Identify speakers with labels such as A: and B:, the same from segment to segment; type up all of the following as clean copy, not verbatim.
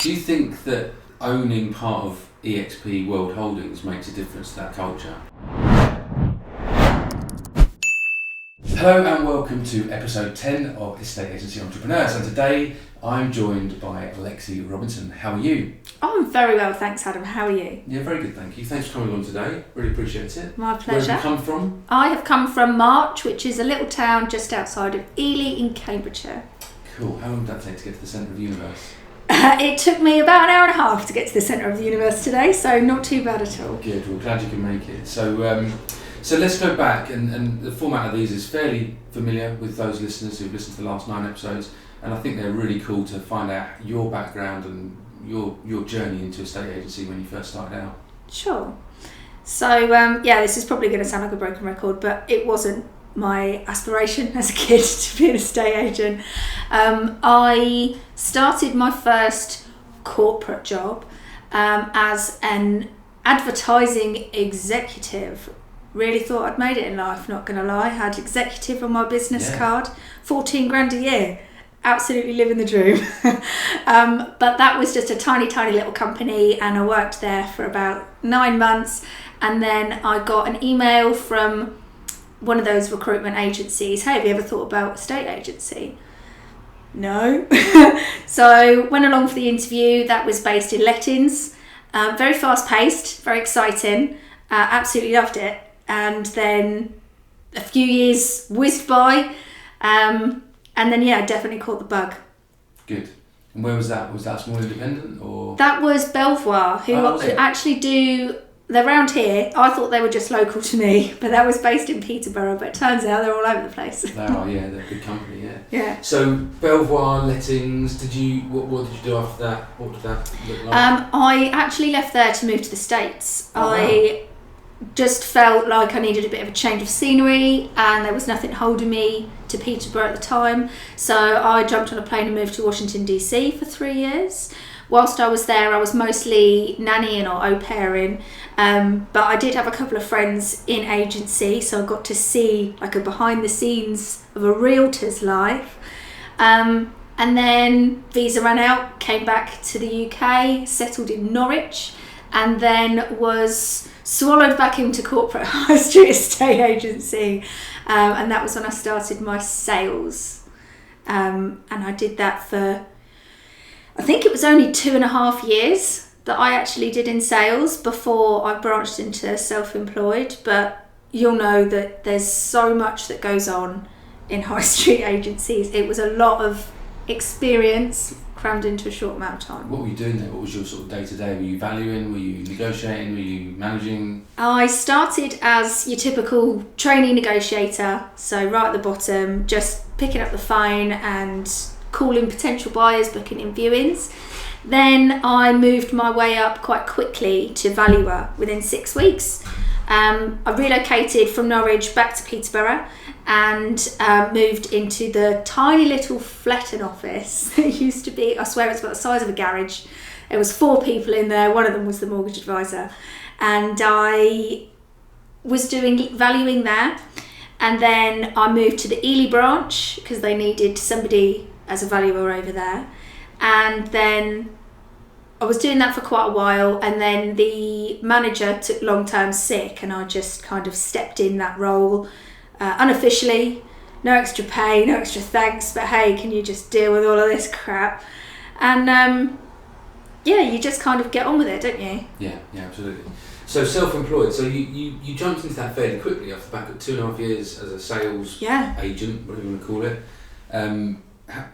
A: Do you think that owning part of EXP World Holdings makes a difference to that culture? Hello and welcome to episode 10 of Estate Agency Entrepreneurs, and today I'm joined by Lexi Robinson. How are you?
B: Oh, I'm very well, thanks Adam. How are you?
A: Yeah, very good, thank you. Thanks for coming along today. Really appreciate it.
B: My pleasure.
A: Where have you come from?
B: I have come from March, which is a little town just outside of Ely in Cambridgeshire.
A: Cool. How long did that take to get to the centre of the universe?
B: It took me about an hour and a half to get to the centre of the universe today, so not too bad at all.
A: Good, well glad you can make it. So let's go back, and the format of these is fairly familiar with those listeners who've listened to the last 9 episodes, and I think they're really cool to find out your background and your journey into estate agency when you first started out.
B: Sure. So this is probably going to sound like a broken record, but it wasn't my aspiration as a kid to be an estate agent. I started my first corporate job as an advertising executive. Really thought I'd made it in life, not going to lie. Had executive on my business card, 14 grand a year. Absolutely living the dream. But that was just a tiny little company, and I worked there for about 9 months, and then I got an email from one of those recruitment agencies. Hey, have you ever thought about estate agency? No. So went along for the interview. That was based in lettings. Very fast paced, very exciting. Absolutely loved it. And then a few years whizzed by, and then I definitely caught the bug.
A: Good. And where was that? Was that small independent or?
B: That was Belvoir, who actually they're around here. I thought they were just local to me, but that was based in Peterborough, but it turns out they're all over the place.
A: They are, yeah, they're a good company, yeah.
B: Yeah.
A: So Belvoir lettings, what did you do after that? What did that look like?
B: I actually left there to move to the States.
A: Wow.
B: Just felt like I needed a bit of a change of scenery, and there was nothing holding me to Peterborough at the time, so I jumped on a plane and moved to Washington DC for 3 years. Whilst I was there, I was mostly nannying or au pairing, but I did have a couple of friends in agency, so I got to see like a behind the scenes of a realtor's life. And then visa ran out, came back to the UK, settled in Norwich, and then was swallowed back into corporate high street estate agency, and that was when I started my sales, and I did that for, I think it was only 2.5 years that I actually did in sales before I branched into self-employed. But you'll know that there's so much that goes on in high street agencies. It was a lot of experience crammed into a short amount of time.
A: What were you doing there? What was your sort of day-to-day? Were you valuing? Were you negotiating? Were you managing?
B: I started as your typical trainee negotiator, so right at the bottom, just picking up the phone and calling potential buyers, booking in viewings. Then I moved my way up quite quickly to valuer within 6 weeks. I relocated from Norwich back to Peterborough and moved into the tiny little Fletton office that used to be, I swear it's about the size of a garage. There was 4 people in there, one of them was the mortgage advisor, and I was doing valuing there. And then I moved to the Ely branch because they needed somebody as a valuer over there, and then I was doing that for quite a while, and then the manager took long-term sick, and I just kind of stepped in that role unofficially. No extra pay, no extra thanks, but hey, can you just deal with all of this crap? And you just kind of get on with it, don't you?
A: Yeah, absolutely. So self-employed, so you jumped into that fairly quickly off the back of 2.5 years as a sales agent, whatever you want to call it.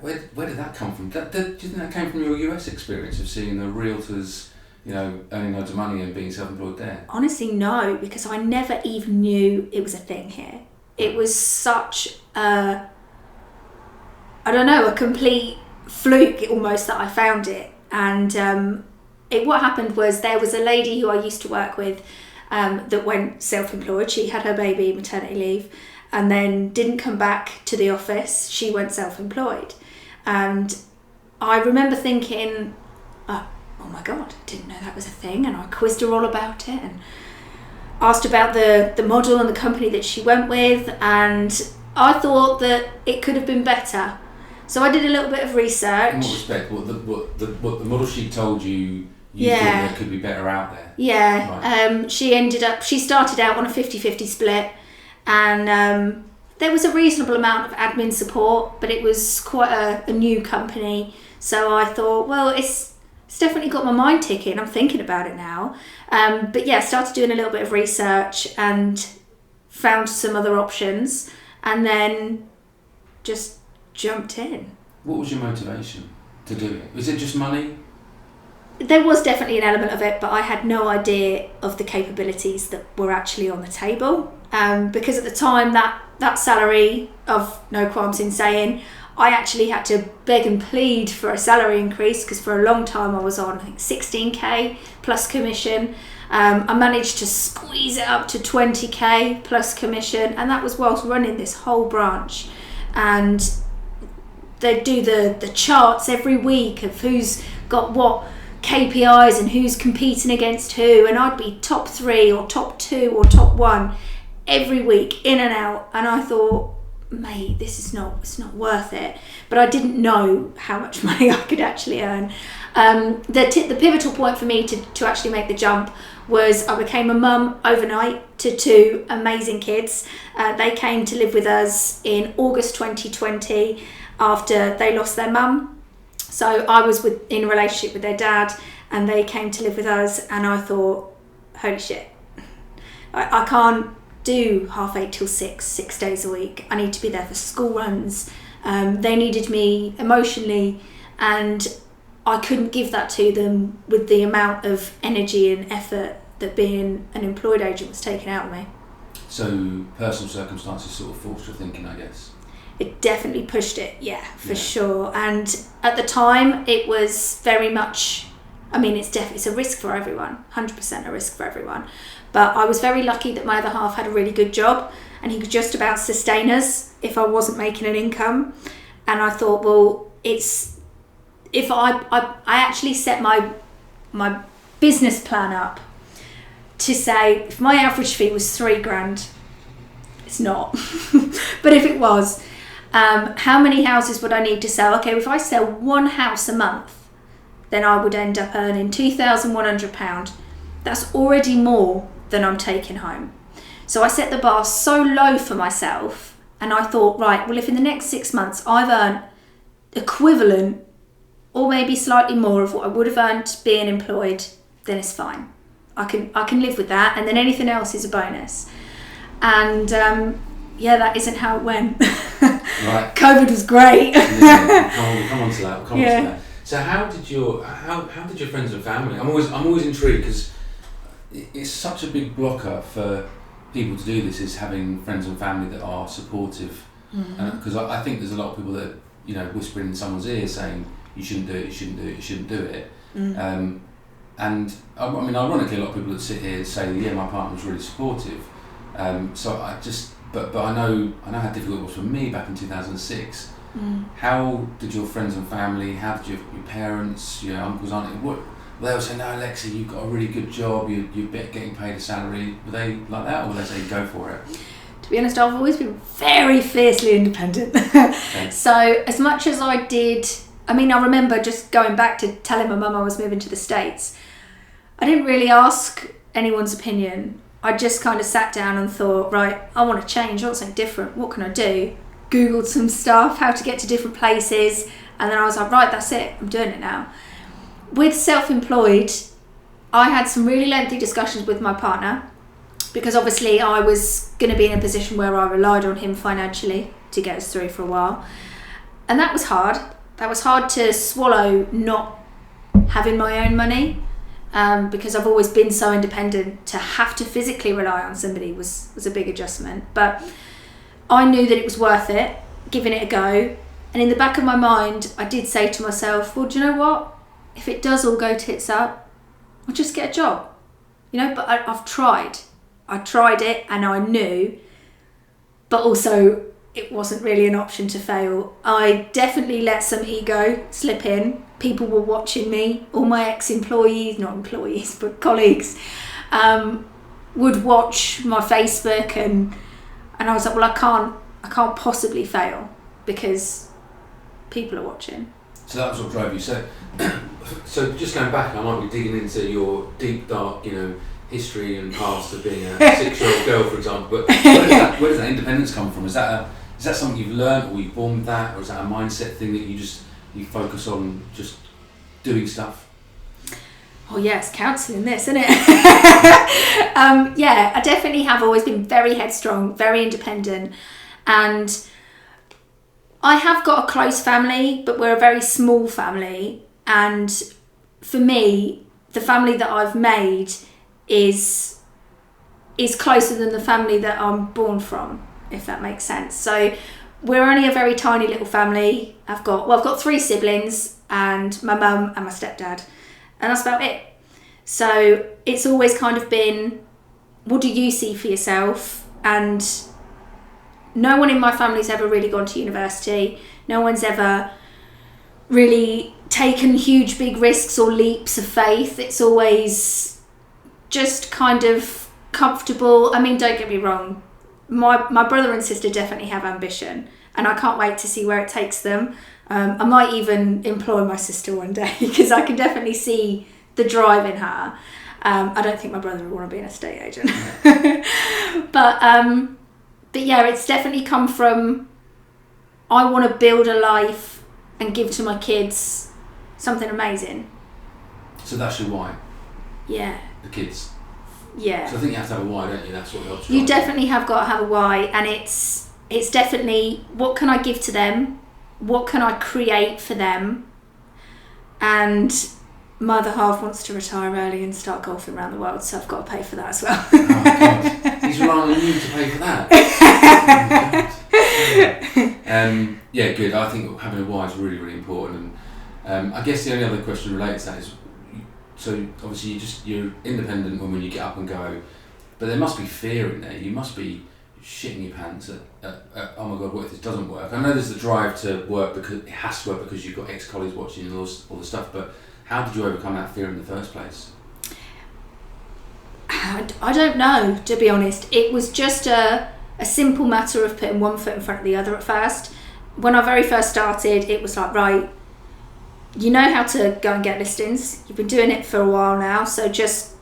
A: Where did that come from? Do you think that came from your US experience of seeing the realtors, earning loads of money and being self-employed there?
B: Honestly, no, because I never even knew it was a thing here. It was such a complete fluke almost that I found it. And what happened was there was a lady who I used to work with that went self-employed. She had her baby, maternity leave, and then didn't come back to the office. She went self-employed. And I remember thinking, oh my God, I didn't know that was a thing. And I quizzed her all about it and asked about the model and the company that she went with. And I thought that it could have been better. So I did a little bit of research.
A: In what respect? What the model sheet told you thought there could be better out there?
B: Yeah. Right. She started out on a 50-50 split, and there was a reasonable amount of admin support, but it was quite a new company. So I thought, well, it's definitely got my mind ticking. I'm thinking about it now. But yeah, started doing a little bit of research and found some other options, and then just jumped in.
A: What was your motivation to do it? Was it just money?
B: There was definitely an element of it, but I had no idea of the capabilities that were actually on the table. Because at the time, that salary, of no qualms in saying, I actually had to beg and plead for a salary increase, because for a long time I was on, I think, 16k plus commission. I managed to squeeze it up to 20k plus commission, and that was whilst running this whole branch. And they do the charts every week of who's got what KPIs and who's competing against who, and I'd be top 3 or top 2 or top 1 every week, in and out. And I thought, mate, it's not worth it. But I didn't know how much money I could actually earn. The pivotal point for me to actually make the jump was I became a mum overnight to 2 amazing kids. They came to live with us in August 2020 after they lost their mum. So I was in a relationship with their dad, and they came to live with us, and I thought, holy shit, I can't do 8:30 till 6 days a week. I need to be there for school runs. They needed me emotionally, and I couldn't give that to them with the amount of energy and effort that being an employed agent was taking out of me.
A: So personal circumstances sort of forced your thinking, I guess.
B: It definitely pushed it, for sure. And at the time, it was very much, it's a risk for everyone, 100% a risk for everyone. But I was very lucky that my other half had a really good job, and he could just about sustain us if I wasn't making an income. And I thought, well, I actually set my business plan up to say, if my average fee was £3,000, it's not, but if it was, how many houses would I need to sell? Okay, if I sell one house a month, then I would end up earning £2,100. That's already more than I'm taking home. So I set the bar so low for myself, and I thought, right, well, if in the next 6 months I've earned equivalent or maybe slightly more of what I would have earned being employed, then it's fine. I can live with that, and then anything else is a bonus. And that isn't how it went. Right. COVID was great.
A: We'll come on to that. So how did your friends and family? I'm always intrigued, because it's such a big blocker for people to do this, is having friends and family that are supportive. Because I think there's a lot of people that whispering in someone's ear saying you shouldn't do it, you shouldn't do it, you shouldn't do it. And ironically, a lot of people that sit here say, yeah, my partner was really supportive. But I know how difficult it was for me back in 2006. How did your friends and family, how did your parents, your uncles, aunties, they would say, no, Lexi, you've got a really good job, you're getting paid a salary. Were they like that, or would they say, go for it?
B: To be honest, I've always been very fiercely independent. Okay. So as much as I did, I remember just going back to telling my mum I was moving to the States. I didn't really ask anyone's opinion. I just kind of sat down and thought, right, I want to change, I want something different. What can I do? Googled some stuff, how to get to different places. And then I was like, right, that's it. I'm doing it now. With self-employed, I had some really lengthy discussions with my partner, because obviously I was going to be in a position where I relied on him financially to get us through for a while. And that was hard. That was hard to swallow, not having my own money. Because I've always been so independent, to have to physically rely on somebody was a big adjustment. But I knew that it was worth it, giving it a go. And in the back of my mind, I did say to myself, well, do you know what? If it does all go tits up, I'll just get a job. But I've tried. I tried it, and I knew. But also, it wasn't really an option to fail. I definitely let some ego slip in. People were watching me. All my ex-employees, not employees, but colleagues, would watch my Facebook, and I was like, well, I can't possibly fail, because people are watching.
A: So that was what drove you. So just going back, I might be digging into your deep, dark, history and past of being a 6-year-old girl, for example. But where does that independence come from? Is that something you've learned, or you born with that, or is that a mindset thing that you focus on just doing stuff?
B: Oh yeah, it's counselling this, isn't it? Yeah, I definitely have always been very headstrong, very independent, and I have got a close family, but we're a very small family, and for me, the family that I've made is closer than the family that I'm born from, if that makes sense. So we're only a very tiny little family. I've got 3 siblings and my mum and my stepdad, and that's about it. So it's always kind of been, what do you see for yourself? And no one in my family's ever really gone to university. No one's ever really taken huge big risks or leaps of faith. It's always just kind of comfortable. I mean, don't get me wrong, my brother and sister definitely have ambition, and I can't wait to see where it takes them. I might even employ my sister one day, because I can definitely see the drive in her. I don't think my brother would want to be an estate agent. But yeah, it's definitely come from, I want to build a life and give to my kids something amazing.
A: So that's your why?
B: Yeah.
A: The kids?
B: Yeah.
A: So I think you have to have a why, don't you? That's what helps you.
B: You definitely have got to have a why, and it's definitely, what can I give to them? What can I create for them? And my other half wants to retire early and start golfing around the world, so I've got to pay for that as well.
A: Oh God. He's relying on you to pay for that. Yeah, good. I think having a why is really, really important. And I guess the only other question related to that is, so obviously you're independent when you get up and go, but there must be fear in there. You must be shitting your pants at oh my God, what if this doesn't work? I know there's the drive to work because it has to work because you've got ex-colleagues watching and all the stuff, but how did you overcome that fear in the first place?
B: I don't know, to be honest. It was just a simple matter of putting one foot in front of the other at first. When I very first started, it was like, right, you know how to go and get listings. You've been doing it for a while now, so just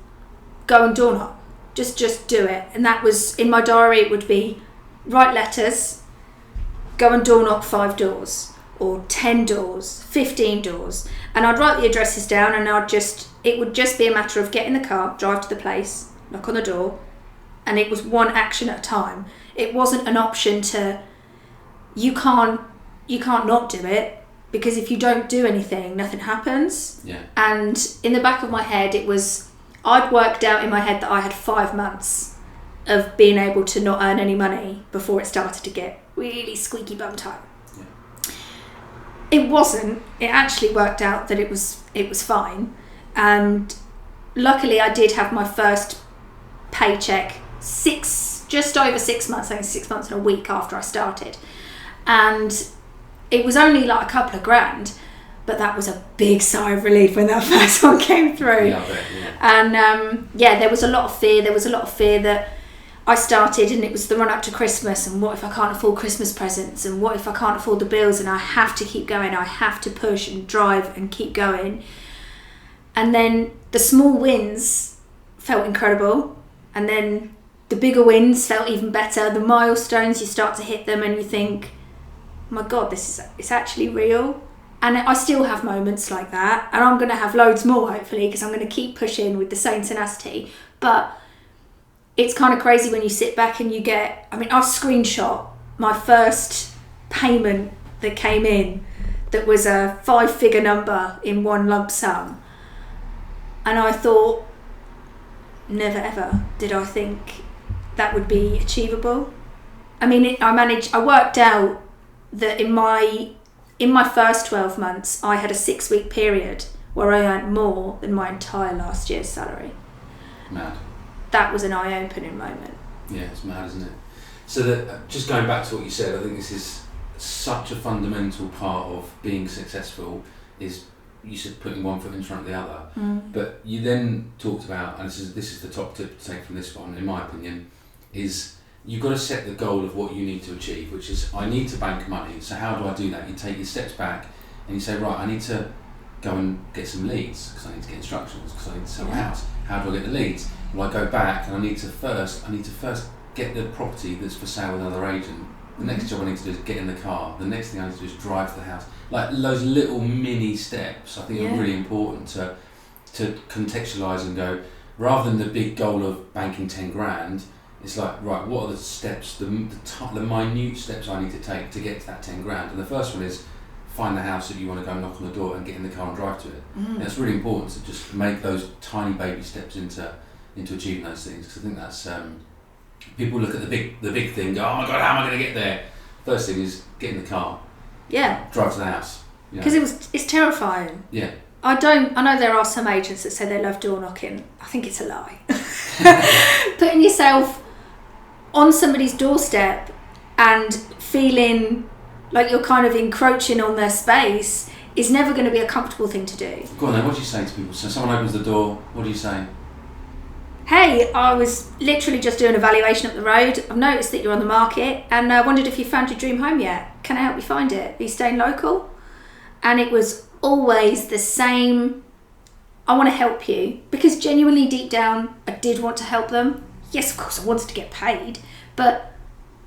B: go and door knock. Just do it. And that was, in my diary, it would be write letters, go and door knock 5 doors, or 10 doors, 15 doors. And I'd write the addresses down, and it would just be a matter of get in the car, drive to the place, knock on the door, and it was one action at a time. It wasn't an option to, you can't not do it, because if you don't do anything, nothing happens.
A: Yeah. And
B: in the back of my head, it was, I'd worked out in my head that I had 5 months of being able to not earn any money before it started to get really squeaky bum time.
A: Yeah.
B: It wasn't. It actually worked out that it was fine. And luckily I did have my first paycheck just over 6 months, I think 6 months and a week after I started. And it was only like a couple of grand, but that was a big sigh of relief when that first one came through.
A: Yeah, I bet, yeah.
B: And there was a lot of fear. There was a lot of fear that I started, and it was the run up to Christmas, and what if I can't afford Christmas presents, and what if I can't afford the bills, and I have to keep going, I have to push and drive and keep going. And then the small wins felt incredible, and then the bigger wins felt even better. The milestones, you start to hit them and you think, oh my God, it's actually real. And I still have moments like that, and I'm going to have loads more hopefully, because I'm going to keep pushing with the same tenacity. But it's kind of crazy when you sit back and you get, I've screenshot my first payment that came in that was a 5-figure number in one lump sum. And I thought, never ever did I think that would be achievable. I worked out that in my first 12 months, I had a 6-week period where I earned more than my entire last year's salary.
A: Mad.
B: That was an eye-opening moment.
A: Yeah, it's mad, isn't it? So just going back to what you said, I think this is such a fundamental part of being successful, is you said putting one foot in front of the other. But you then talked about, and this is the top tip to take from this one, in my opinion, is you've got to set the goal of what you need to achieve, which is, I need to bank money. So how do I do that? You take your steps back and you say, right, I need to go and get some leads because I need to get instructions, because I need to sell a house. How do I get the leads? Well, I go back and I need to first get the property that's for sale with another agent. The next job I need to do is get in the car. The next thing I need to do is drive to the house. Like those little mini steps, I think are really important to contextualise and go, rather than the big goal of banking 10 grand, it's like, right, what are the steps, the minute steps I need to take to get to that 10 grand? And the first one is find the house that you want to go knock on the door and get in the car and drive to it. And it's really important to just make those tiny baby steps into achieving those things, because I think that's people look at the big thing, go, oh my god, how am I going to get there? First thing is get in the car, drive to the house,
B: because it's terrifying. I know there are some agents that say they love door knocking. I think it's a lie. Putting yourself on somebody's doorstep and feeling like you're kind of encroaching on their space is never going to be a comfortable thing to do.
A: Go on then, what do you say to people? So someone opens the door, what do you say?
B: Hey, I was literally just doing a valuation up the road. I've noticed that you're on the market and I wondered if you found your dream home yet. Can I help you find it? Are you staying local? And it was always the same, I want to help you, because genuinely deep down I did want to help them. Yes, of course I wanted to get paid, but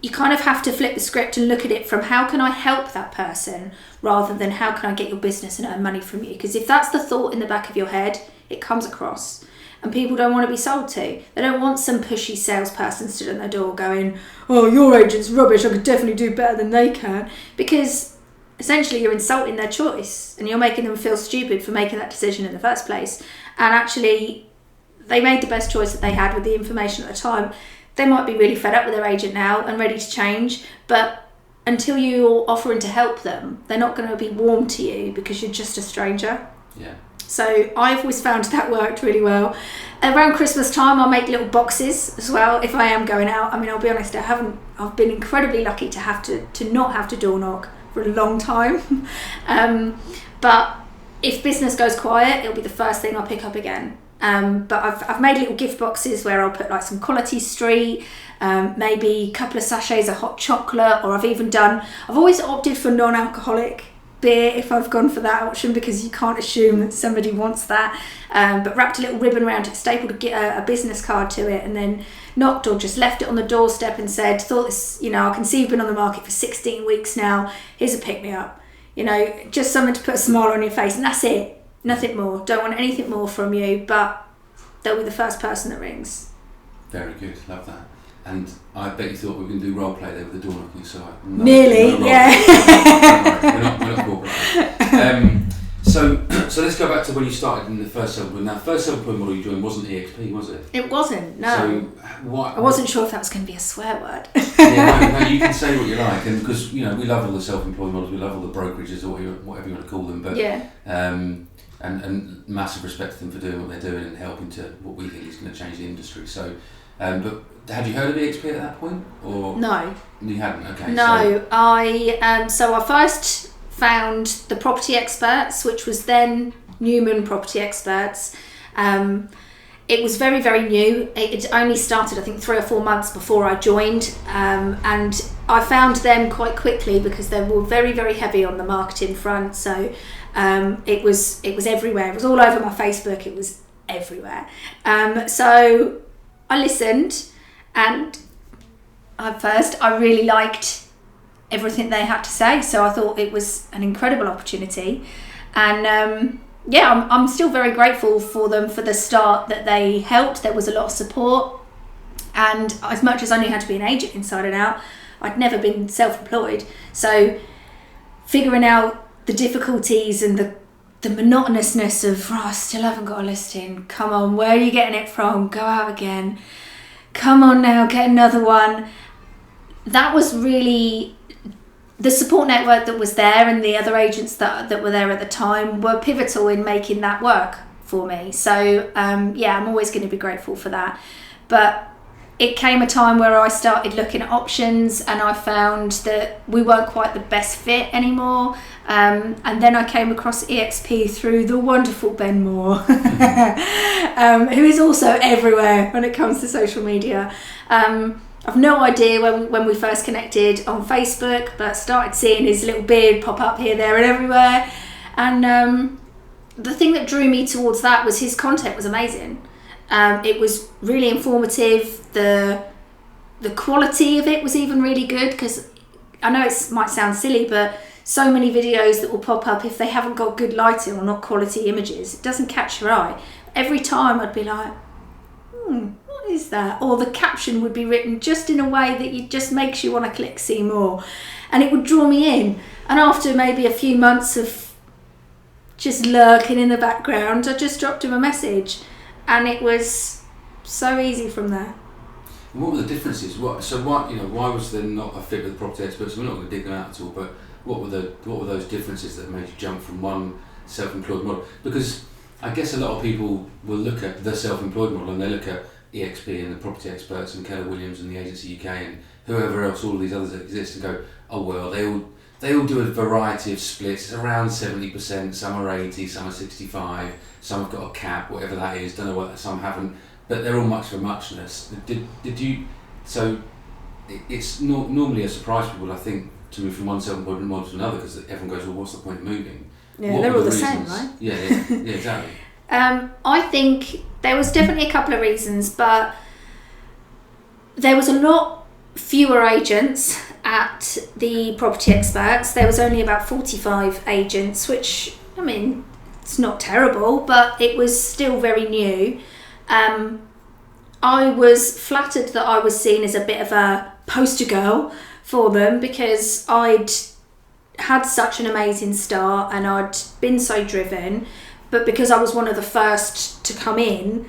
B: you kind of have to flip the script and look at it from how can I help that person rather than how can I get your business and earn money from you. Because if that's the thought in the back of your head, it comes across. And people don't want to be sold to. They don't want some pushy salesperson stood at their door going, oh, your agent's rubbish, I could definitely do better than they can. Because essentially you're insulting their choice and you're making them feel stupid for making that decision in the first place. And actually, they made the best choice that they had with the information at the time. They might be really fed up with their agent now and ready to change, but until you're offering to help them, they're not going to be warm to you because you're just a stranger.
A: Yeah.
B: So I've always found that worked really well. Around Christmas time, I'll make little boxes as well if I am going out. I mean, I'll be honest, I've been incredibly lucky to not have to door knock for a long time. But if business goes quiet, it'll be the first thing I'll pick up again. But I've made little gift boxes where I'll put like some Quality Street, maybe a couple of sachets of hot chocolate, or I've always opted for non-alcoholic beer if I've gone for that option, because you can't assume that somebody wants that, but wrapped a little ribbon around it, stapled a business card to it, and then knocked or just left it on the doorstep and said, thought this, I can see you've been on the market for 16 weeks now, here's a pick-me-up, just something to put a smile on your face, and that's it, nothing more, don't want anything more from you, but they'll be the first person that rings.
A: Very good, love that. And I bet you thought we were going to do role play there with the door knocking, so
B: nearly,
A: yeah. We're not corporate. So let's go back to when you started in the first self-employed. Now, first self-employed model you joined wasn't EXP, was it?
B: It wasn't, no.
A: So what?
B: I wasn't sure if that was going to be a swear word.
A: No, you can say what you like, and because we love all the self-employed models, we love all the brokerages or whatever you want to call them, but and massive respect to them for doing what they're doing and helping to what we think is going to change the industry. So, but had you heard of EXP at that point, or
B: no? You
A: hadn't. Okay.
B: No, I first found the Property Experts, which was then Newman Property Experts. It was very, very new. It only started, I think, 3 or 4 months before I joined, and I found them quite quickly because they were very, very heavy on the marketing front. So it was everywhere. It was all over my Facebook. It was everywhere. So I listened, and at first I really liked everything they had to say. So I thought it was an incredible opportunity, and I'm still very grateful for them for the start that they helped. There was a lot of support, and as much as I knew how to be an agent inside and out, I'd never been self-employed. So figuring out the difficulties and the monotonousness of, I still haven't got a listing. Come on, where are you getting it from? Go out again. Come on now, get another one. That was really the support network that was there, and the other agents that were there at the time were pivotal in making that work for me. So I'm always going to be grateful for that. But it came a time where I started looking at options, and I found that we weren't quite the best fit anymore. And then I came across EXP through the wonderful Ben Moore, who is also everywhere when it comes to social media. I've no idea when we first connected on Facebook, but started seeing his little beard pop up here, there and everywhere. And the thing that drew me towards that was his content was amazing. It was really informative. The quality of it was even really good, because I know it might sound silly, but so many videos that will pop up, if they haven't got good lighting or not quality images, it doesn't catch your eye. Every time I'd be like, what is that? Or the caption would be written just in a way that it just makes you want to click see more. And it would draw me in. And after maybe a few months of just lurking in the background, I just dropped him a message. And it was so easy from there.
A: What were the differences? Why was there not a fit with property experts? We're not going to dig them out at all, but what were those differences that made you jump from one self-employed model? Because I guess a lot of people will look at the self-employed model and they look at EXP and the property experts and Keller Williams and the Agency UK and whoever else, all of these others that exist, and go, oh well, they all do a variety of splits. It's around 70%. Some are 80, some are 65. Some have got a cap, whatever that is. Don't know what some haven't, but they're all much for muchness. Did you? So it's normally a surprise for people, I think, to move from one self-employed model to another, because everyone goes, well, what's the point of moving?
B: Yeah, they're all the same, right?
A: Yeah, exactly.
B: I think there was definitely a couple of reasons, but there was a lot fewer agents at the property experts. There was only about 45 agents, which, I mean, it's not terrible, but it was still very new. I was flattered that I was seen as a bit of a poster girl for them, because I'd had such an amazing start and I'd been so driven, but because I was one of the first to come in,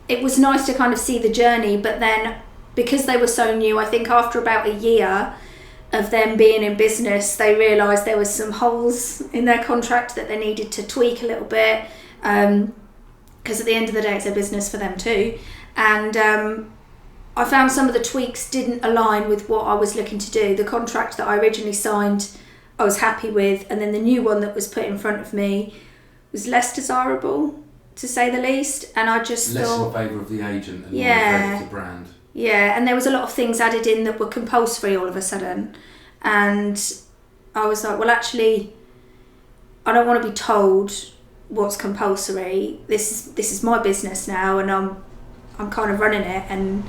B: it was nice to kind of see the journey. But then, because they were so new, I think after about a year of them being in business, they realised there was some holes in their contract that they needed to tweak a little bit, because at the end of the day it's a business for them too. And I found some of the tweaks didn't align with what I was looking to do. The contract that I originally signed, I was happy with, and then the new one that was put in front of me was less desirable, to say the least. And I just
A: less
B: thought,
A: in favour of the agent and more in favour of the brand.
B: Yeah, and there was a lot of things added in that were compulsory all of a sudden, and I was like, well, actually, I don't want to be told what's compulsory. This is my business now, and I'm kind of running it. And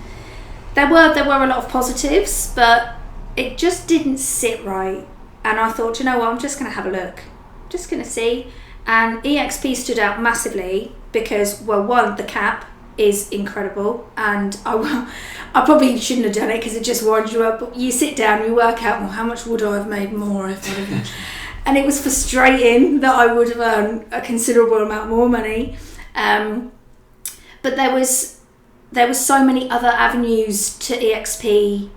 B: there were a lot of positives, but it just didn't sit right. And I thought, you know what, I'm just going to have a look. I'm just going to see. And EXP stood out massively because, well, one, the cap is incredible, and I probably shouldn't have done it because it just winds you up. But you sit down and you work out, well, how much would I have made more if I had? And it was frustrating that I would have earned a considerable amount more money. But there was so many other avenues to EXP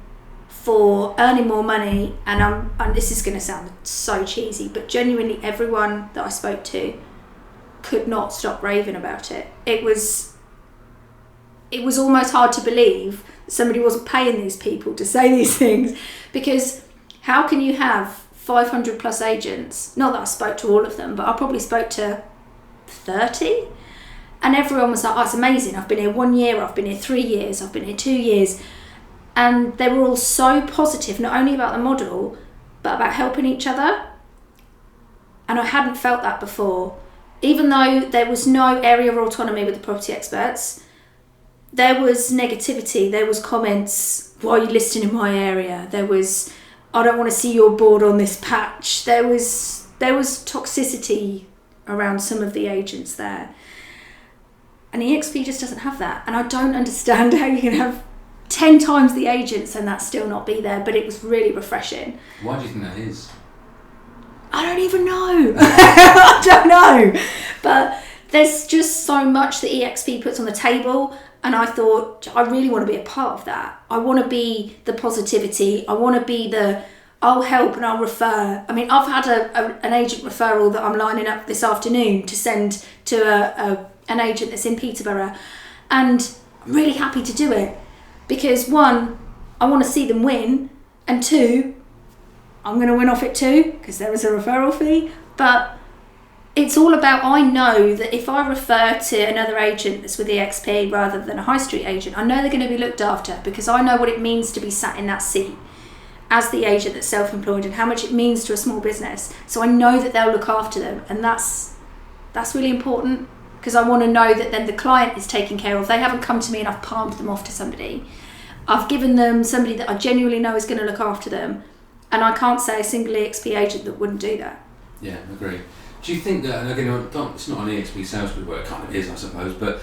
B: for earning more money, and this is going to sound so cheesy, but genuinely everyone that I spoke to could not stop raving about it. It was almost hard to believe that somebody wasn't paying these people to say these things, because how can you have 500 plus agents? Not that I spoke to all of them, but I probably spoke to 30. And everyone was like, oh, it's amazing. I've been here 1 year, I've been here 3 years, I've been here 2 years. And they were all so positive, not only about the model, but about helping each other. And I hadn't felt that before. Even though there was no area of autonomy with the property experts, there was negativity, there was comments, why are you listing in my area? There was, I don't want to see your board on this patch. There was toxicity around some of the agents there. And EXP just doesn't have that. And I don't understand how you can have 10 times the agents and that still not be there, but it was really refreshing.
A: Why do you think that is?
B: I don't even know. I don't know. But there's just so much that EXP puts on the table, and I thought, I really want to be a part of that. I want to be the positivity. I want to be the, I'll help and I'll refer. I mean, I've had an agent referral that I'm lining up this afternoon to send to an agent that's in Peterborough, and I'm really happy to do it because, one, I want to see them win, and two, I'm going to win off it too because there is a referral fee. But it's all about, I know that if I refer to another agent that's with EXP rather than a high street agent, I know they're going to be looked after, because I know what it means to be sat in that seat as the agent that's self-employed and how much it means to a small business. So I know that they'll look after them, and that's really important, because I want to know that then the client is taken care of. They haven't come to me and I've palmed them off to somebody. I've given them somebody that I genuinely know is going to look after them, and I can't say a single EXP agent that wouldn't do that.
A: Yeah, agree. Do you think that, and again, it's not an EXP sales group, well, it kind of is, I suppose, but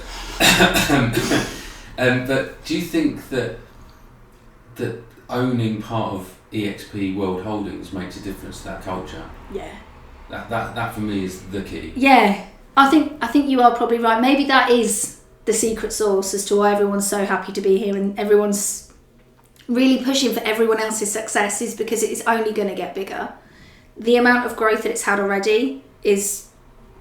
A: but do you think that owning part of EXP World Holdings makes a difference to that culture?
B: Yeah.
A: That for me is the key.
B: Yeah, I think you are probably right. Maybe that is the secret sauce as to why everyone's so happy to be here and everyone's really pushing for everyone else's success, is because it is only going to get bigger. The amount of growth that it's had already is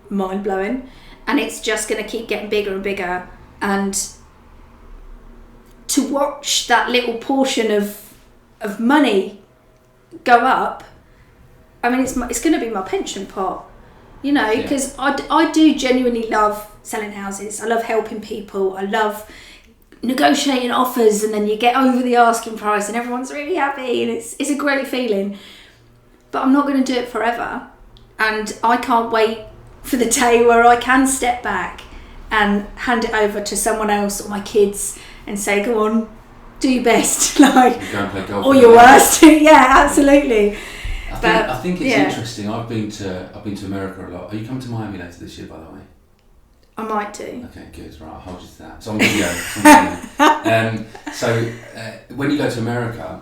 B: mind-blowing, and it's just going to keep getting bigger and bigger. And to watch that little portion of money go up, I mean, it's going to be my pension pot, you know, because I do genuinely love selling houses. I love helping people. I love negotiating offers, and then you get over the asking price and everyone's really happy, and it's a great feeling. But I'm not going to do it forever, and I can't wait for the day where I can step back and hand it over to someone else or my kids and say, go on, do your best, like,
A: you go and play golf
B: or your worst. Yeah, absolutely.
A: I think it's interesting. I've been to America a lot. Are you coming to Miami later this year, by the way?
B: I might do.
A: Okay, good. Right, I'll hold you to that. It's on video. When you go to America,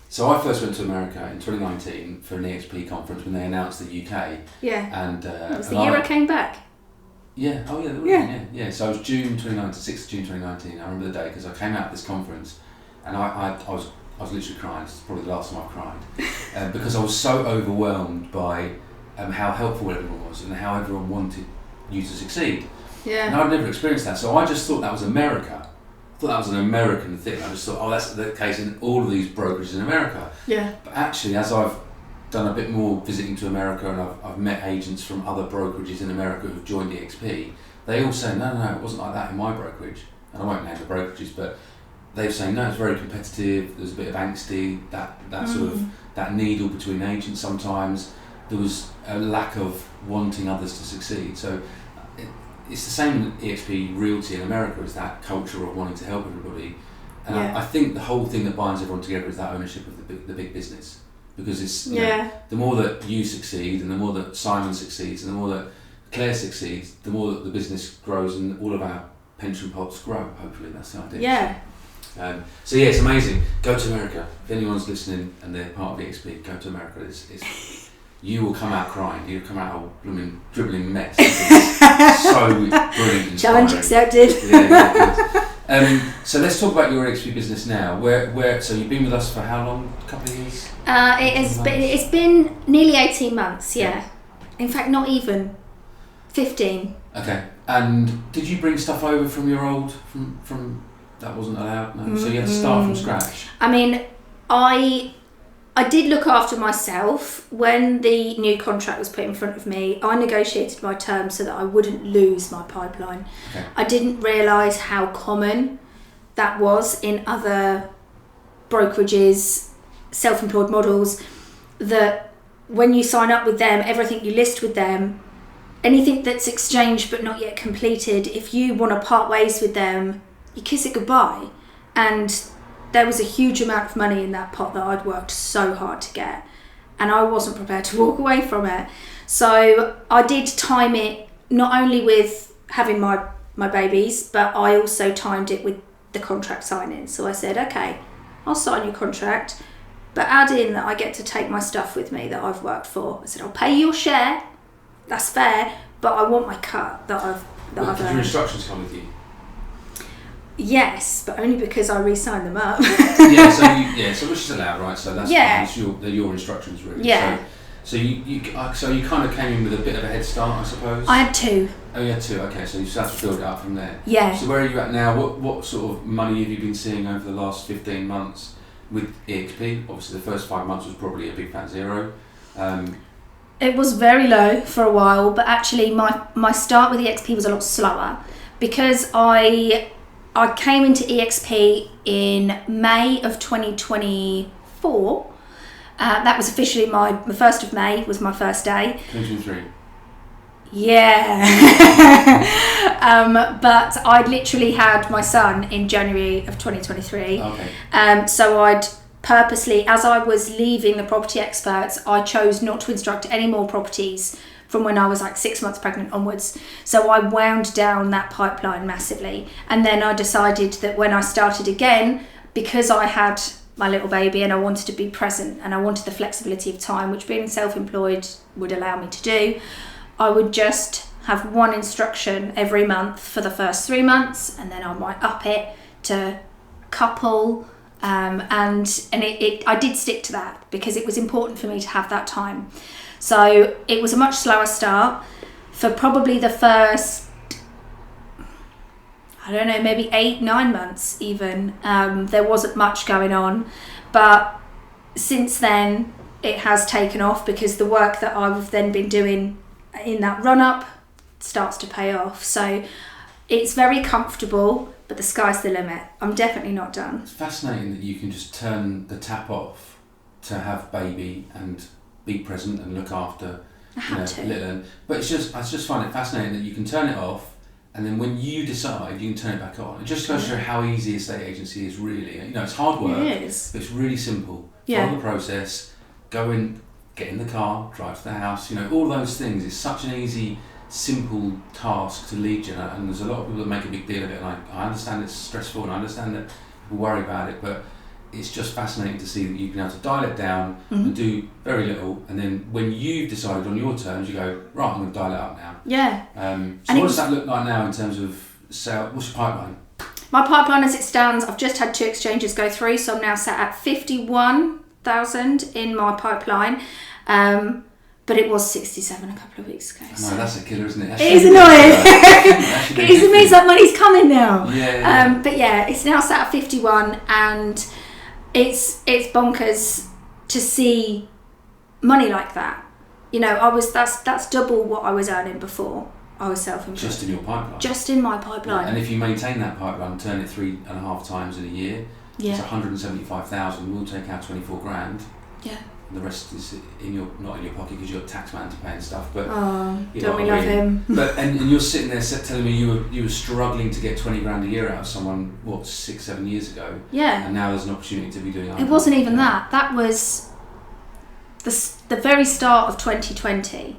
A: so I first went to America in 2019 for an EXP conference when they announced the UK.
B: Yeah.
A: And
B: it was the year I came back.
A: Yeah. Oh yeah. Yeah. So it was June 2019, 6th of June 2019. I remember the day because I came out of this conference, and I was literally crying. It's probably the last time I've cried because I was so overwhelmed by how helpful everyone was and how everyone wanted you to succeed.
B: Yeah.
A: And I'd never experienced that, so I just thought that was America. I thought that was an American thing. I just thought, oh, that's the case in all of these brokerages in America.
B: Yeah.
A: But actually, as I've done a bit more visiting to America, and I've met agents from other brokerages in America who've joined EXP, they all say, no, it wasn't like that in my brokerage. And I won't name the brokerages, but they're saying, no, it's very competitive, there's a bit of angsty, that sort of, that needle between agents sometimes. There was a lack of wanting others to succeed. So it's the same in EXP Realty in America, is that culture of wanting to help everybody. And I think the whole thing that binds everyone together is that ownership of the big business. Because it's the more that you succeed, and the more that Simon succeeds, and the more that Claire succeeds, the more that the business grows and all of our pension pots grow. Hopefully, that's the idea.
B: Yeah.
A: So yeah, it's amazing. Go to America. If anyone's listening and they're part of EXP, go to America. You will come out crying. You'll come out a blooming dribbling mess. It's so brilliant.
B: Challenge accepted.
A: So let's talk about your EXP business now. So you've been with us for how long? A couple of years?
B: It's been nearly 18 months. Yeah. In fact, not even 15.
A: Okay. And did you bring stuff over from your old from that wasn't allowed? No. So you had to start from scratch.
B: I mean, I did look after myself. When the new contract was put in front of me, I negotiated my terms so that I wouldn't lose my pipeline.
A: Okay.
B: I didn't realise how common that was in other brokerages, self-employed models, that when you sign up with them, everything you list with them, anything that's exchanged but not yet completed, if you want to part ways with them, you kiss it goodbye. And there was a huge amount of money in that pot that I'd worked so hard to get, and I wasn't prepared to walk away from it. So I did time it not only with having my babies, but I also timed it with the contract signing. So I said, okay, I'll sign your contract, but add in that I get to take my stuff with me that I've worked for. I said, I'll pay your share, that's fair, but I want my cut that I've
A: Did your instructions come with you?
B: Yes, but only because I re-signed them up.
A: So which is allowed, right? So that's fine. They're your instructions, really.
B: Yeah.
A: So you kind of came in with a bit of a head start, I suppose.
B: I had 2.
A: Oh, you had 2. Okay, so you just have to build it up from there.
B: Yeah.
A: So where are you at now? What sort of money have you been seeing over the last 15 months with EXP? Obviously, the first 5 months was probably a big fat zero.
B: It was very low for a while, but actually my start with EXP was a lot slower because I came into EXP in May of 2024. That was officially the 1st of May was my first day.
A: 2023.
B: Yeah. But I'd literally had my son in January of 2023.
A: Okay.
B: So I'd purposely, as I was leaving the property experts, I chose not to instruct any more properties from when I was like 6 months pregnant onwards. So I wound down that pipeline massively. And then I decided that when I started again, because I had my little baby and I wanted to be present and I wanted the flexibility of time, which being self-employed would allow me to do, I would just have one instruction every month for the first 3 months, and then I might up it to couple. And I did stick to that because it was important for me to have that time. So it was a much slower start for probably the first, I don't know, maybe 8-9 months even. There wasn't much going on, but since then it has taken off because the work that I've then been doing in that run up starts to pay off. So it's very comfortable, but the sky's the limit. I'm definitely not done.
A: It's fascinating that you can just turn the tap off to have baby and be present and look after little. But I just find it fascinating that you can turn it off, and then when you decide, you can turn it back on. It just goes to show how easy estate agency is really. It's hard work.
B: It is.
A: But it's really simple.
B: Yeah.
A: Follow the process. Go in, get in the car, drive to the house. All those things. It's such an easy, simple task to lead you, and there's a lot of people that make a big deal of it, and I understand it's stressful and I understand that people worry about it, but it's just fascinating to see that you've been able to dial it down and do very little, and then when you've decided on your terms, you go, right, I'm going to dial it up now.
B: Yeah.
A: So what does that look like now in terms of sale? What's your pipeline?
B: My pipeline as it stands, I've just had 2 exchanges go through, so I'm now sat at 51,000 in my pipeline. But it was 67 a couple of weeks ago.
A: No, that's a killer, isn't it?
B: It is annoying. It means that money's coming now.
A: Yeah.
B: But yeah, it's now sat at 51, and it's bonkers to see money like that. That's double what I was earning before I was self-employed.
A: Just in your pipeline.
B: Just in my pipeline.
A: Yeah. And if you maintain that pipeline, turn it 3.5 times in a year.
B: Yeah.
A: It's 175,000. We'll take out 24 grand.
B: Yeah.
A: The rest is not in your pocket because you've got a tax man to pay and stuff. But
B: don't we love him?
A: But and you're sitting there telling me you were struggling to get 20 grand a year out of someone 6-7 years ago.
B: Yeah.
A: And now there's an opportunity to be doing.
B: It wasn't even that. That was the very start of 2020.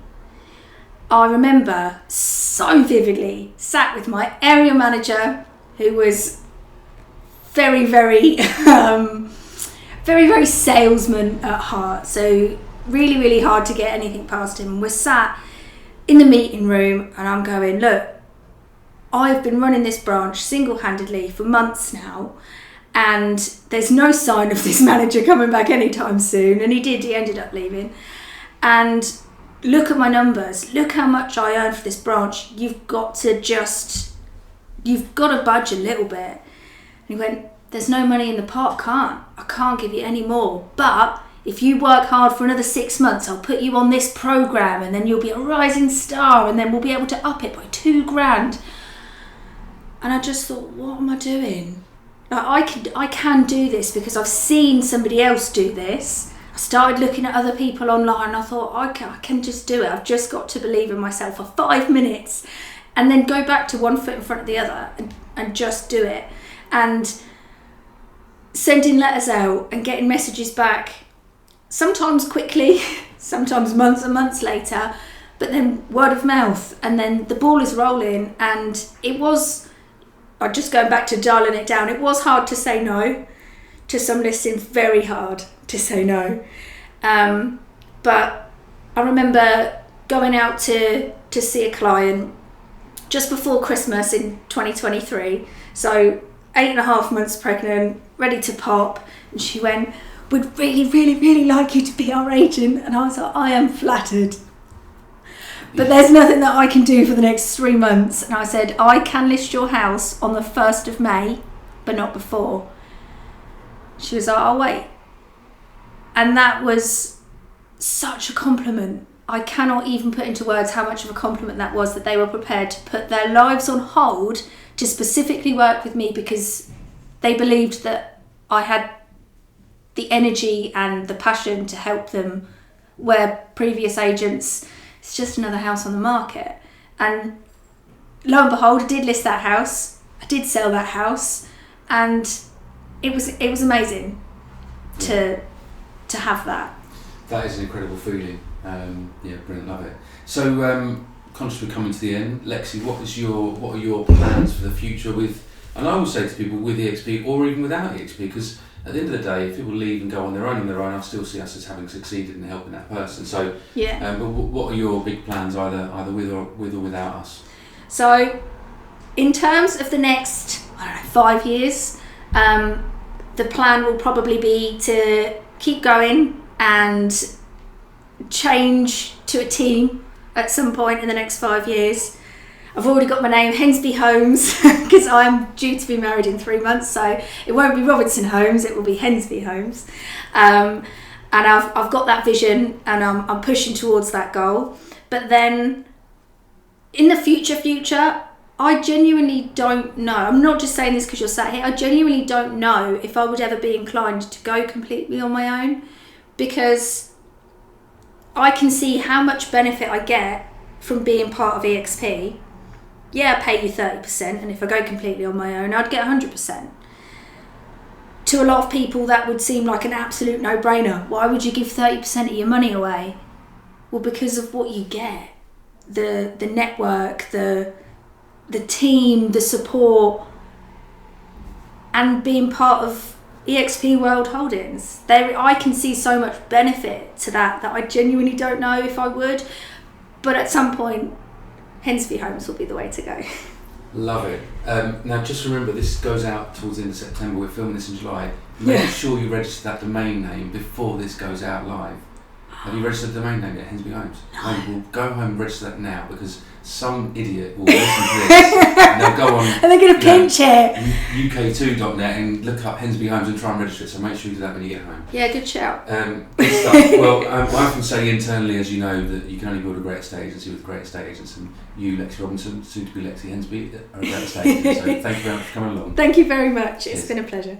B: I remember so vividly sat with my area manager, who was very, very very, very salesman at heart, so really, really hard to get anything past him. We're sat in the meeting room and I'm going, look, I've been running this branch single-handedly for months now, and there's no sign of this manager coming back anytime soon. And he ended up leaving. And look at my numbers, look how much I earn for this branch. You've got to budge a little bit. And he went, there's no money in the pot, I can't give you any more. But if you work hard for another 6 months, I'll put you on this program, and then you'll be a rising star, and then we'll be able to up it by 2 grand. And I just thought, what am I doing? I can do this because I've seen somebody else do this. I started looking at other people online, and I thought, I can just do it. I've just got to believe in myself for 5 minutes, and then go back to one foot in front of the other and just do it. And sending letters out and getting messages back, sometimes quickly, sometimes months and months later, but then word of mouth, and then the ball is rolling. And it was, just going back to dialing it down, it was hard to say no to some listings, very hard to say no. But I remember going out to see a client just before Christmas in 2023, so 8.5 months pregnant, ready to pop, and she went, we'd really, really, really like you to be our agent. And I was like, I am flattered, but there's nothing that I can do for the next 3 months. And I said, I can list your house on the 1st of May, but not before. She was like, I'll wait. And that was such a compliment. I cannot even put into words how much of a compliment that was, that they were prepared to put their lives on hold to specifically work with me because they believed that I had the energy and the passion to help them, where previous agents, it's just another house on the market. And lo and behold, I did list that house, I did sell that house, and it was amazing to have that.
A: That is an incredible feeling. Brilliant, love it. So, conscious we're coming to the end, Lexi, what are your plans for the future with, and I will say to people, with EXP or even without EXP, because at the end of the day, if people leave and go on their own, I still see us as having succeeded in helping that person. So, but what are your big plans, either with or without us?
B: So, in terms of the next, 5 years, the plan will probably be to keep going and change to a team at some point in the next 5 years. I've already got my name, Hensby Homes, because I'm due to be married in 3 months, so it won't be Robinson Homes, it will be Hensby Homes. And I've got that vision, and I'm pushing towards that goal. But then, in the future, I genuinely don't know. I'm not just saying this because you're sat here. I genuinely don't know if I would ever be inclined to go completely on my own, because I can see how much benefit I get from being part of EXP. Yeah, I pay you 30%, and if I go completely on my own, I'd get 100%. To a lot of people, that would seem like an absolute no-brainer. Why would you give 30% of your money away? Well, because of what you get. The network, the team, the support, and being part of EXP World Holdings. I can see so much benefit to that I genuinely don't know if I would. But at some point, Hensby Homes will be the way to go.
A: Love it. Now, just remember, this goes out towards the end of September. We're filming this in July. Make sure you register that domain name before this goes out live. Have you registered the domain name yet, Hensby Homes? No. We'll go home and register that now, because some idiot will listen to this and they'll go on
B: and they're going to pinch it.
A: UK2.net and look up Hensby Homes and try and register it, so make sure you do that when you get home.
B: Yeah, good shout.
A: Good stuff. Well, I often say internally, as you know, that you can only build a great estate agency with great estate agents, and you, Lexi Robinson, soon to be Lexi Hensby, are a great estate agent. So thank you very much for coming along.
B: Thank you very much. It's been a pleasure.